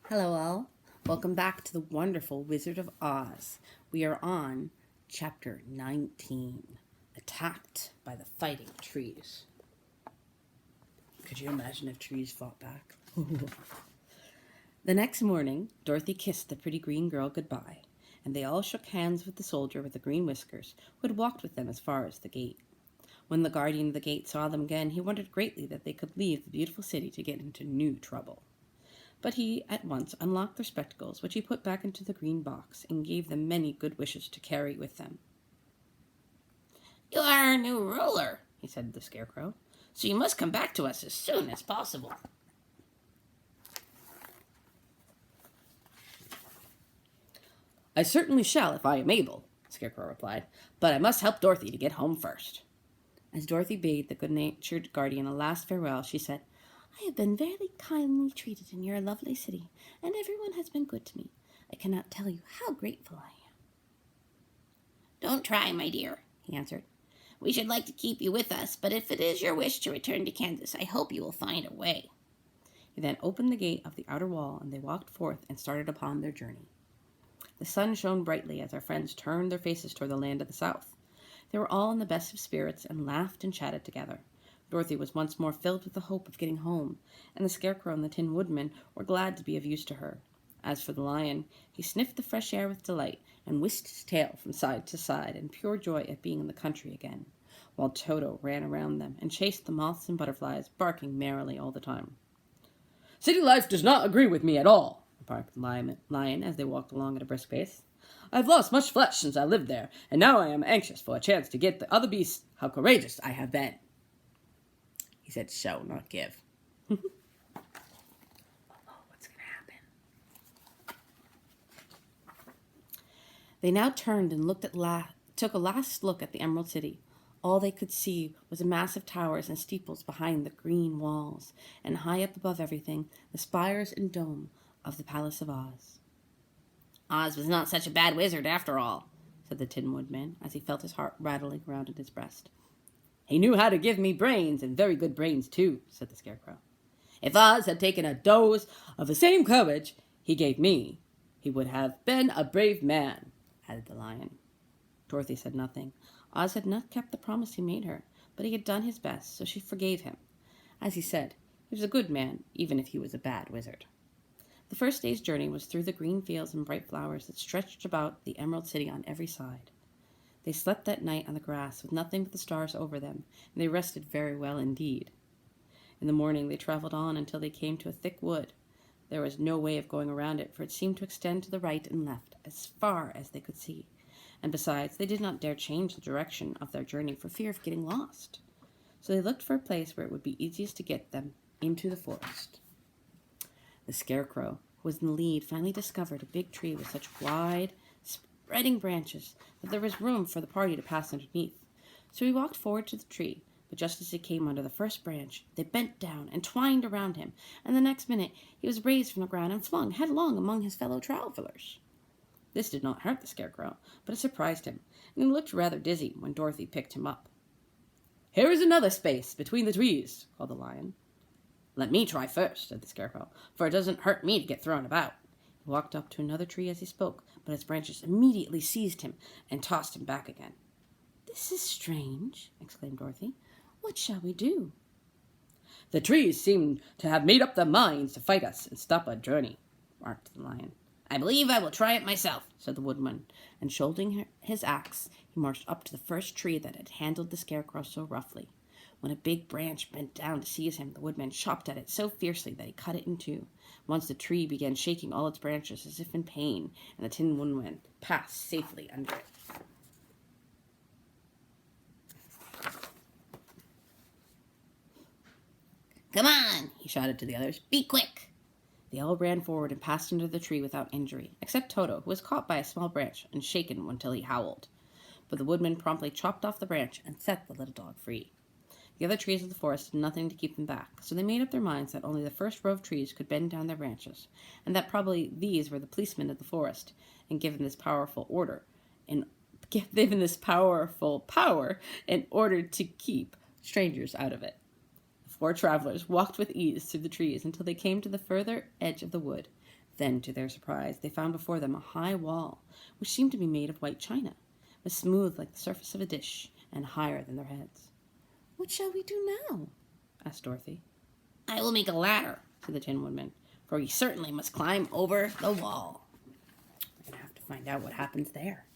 Hello all. Welcome back to the wonderful Wizard of Oz. We are on chapter 19, Attacked by the Fighting Trees. Could you imagine if trees fought back? The next morning, Dorothy kissed the pretty green girl goodbye, and they all shook hands with the soldier with the green whiskers who had walked with them as far as the gate. When the guardian of the gate saw them again, he wondered greatly that they could leave the beautiful city to get into new trouble. But he at once unlocked their spectacles, which he put back into the green box, and gave them many good wishes to carry with them. "You are our new ruler," he said to the Scarecrow, "so you must come back to us as soon as possible." "I certainly shall if I am able," the Scarecrow replied, "but I must help Dorothy to get home first." As Dorothy bade the good-natured guardian a last farewell, she said, "I have been very kindly treated in your lovely city, and everyone has been good to me. I cannot tell you how grateful I am." "Don't try, my dear," he answered. "We should like to keep you with us, but if it is your wish to return to Kansas, I hope you will find a way." He then opened the gate of the outer wall, and they walked forth and started upon their journey. The sun shone brightly as our friends turned their faces toward the land of the south. They were all in the best of spirits and laughed and chatted together. Dorothy was once more filled with the hope of getting home, and the Scarecrow and the Tin Woodman were glad to be of use to her. As for the lion, he sniffed the fresh air with delight and whisked his tail from side to side in pure joy at being in the country again, while Toto ran around them and chased the moths and butterflies, barking merrily all the time. "City life does not agree with me at all," remarked the lion as they walked along at a brisk pace. "I have lost much flesh since I lived there, and now I am anxious for a chance to get the other beasts how courageous I have been." He said show, not give. Oh, what's going to happen? They now turned and took a last look at the Emerald City. All they could see was a mass of towers and steeples behind the green walls, and high up above everything, the spires and dome of the Palace of Oz. "Oz was not such a bad wizard after all," said the Tin Woodman, as he felt his heart rattling round in his breast. "He knew how to give me brains, and very good brains, too," said the Scarecrow. "If Oz had taken a dose of the same courage he gave me, he would have been a brave man," added the lion. Dorothy said nothing. Oz had not kept the promise he made her, but he had done his best, so she forgave him. As he said, he was a good man, even if he was a bad wizard. The first day's journey was through the green fields and bright flowers that stretched about the Emerald City on every side. They slept that night on the grass with nothing but the stars over them, and they rested very well indeed. In the morning they traveled on until they came to a thick wood. There was no way of going around it, for it seemed to extend to the right and left as far as they could see, and besides, they did not dare change the direction of their journey for fear of getting lost. So they looked for a place where it would be easiest to get them into the forest. The Scarecrow, who was in the lead, finally discovered a big tree with such wide, spreading branches that there was room for the party to pass underneath. So he walked forward to the tree, but just as he came under the first branch, they bent down and twined around him, and the next minute he was raised from the ground and flung headlong among his fellow travelers. This did not hurt the Scarecrow, but it surprised him, and he looked rather dizzy when Dorothy picked him up. "Here is another space between the trees," called the lion. "Let me try first," said the Scarecrow, "for it doesn't hurt me to get thrown about." He walked up to another tree as he spoke, but its branches immediately seized him and tossed him back again. "This is strange," exclaimed Dorothy. "What shall we do?" "The trees seem to have made up their minds to fight us and stop our journey," remarked the lion. "I believe I will try it myself," said the Woodman, and shouldering his axe, he marched up to the first tree that had handled the Scarecrow so roughly. When a big branch bent down to seize him, the Woodman chopped at it so fiercely that he cut it in two. Once the tree began shaking all its branches as if in pain, and the Tin Woodman passed safely under it. "Come on," he shouted to the others. "Be quick." They all ran forward and passed under the tree without injury, except Toto, who was caught by a small branch and shaken until he howled. But the Woodman promptly chopped off the branch and set the little dog free. The other trees of the forest did nothing to keep them back, so they made up their minds that only the first row of trees could bend down their branches, and that probably these were the policemen of the forest, and given this power in order to keep strangers out of it. The four travelers walked with ease through the trees until they came to the further edge of the wood. Then, to their surprise, they found before them a high wall, which seemed to be made of white china, was smooth like the surface of a dish, and higher than their heads. "What shall we do now?" asked Dorothy. "I will make a ladder," said the Tin Woodman, "for we certainly must climb over the wall." We're going to have to find out what happens there.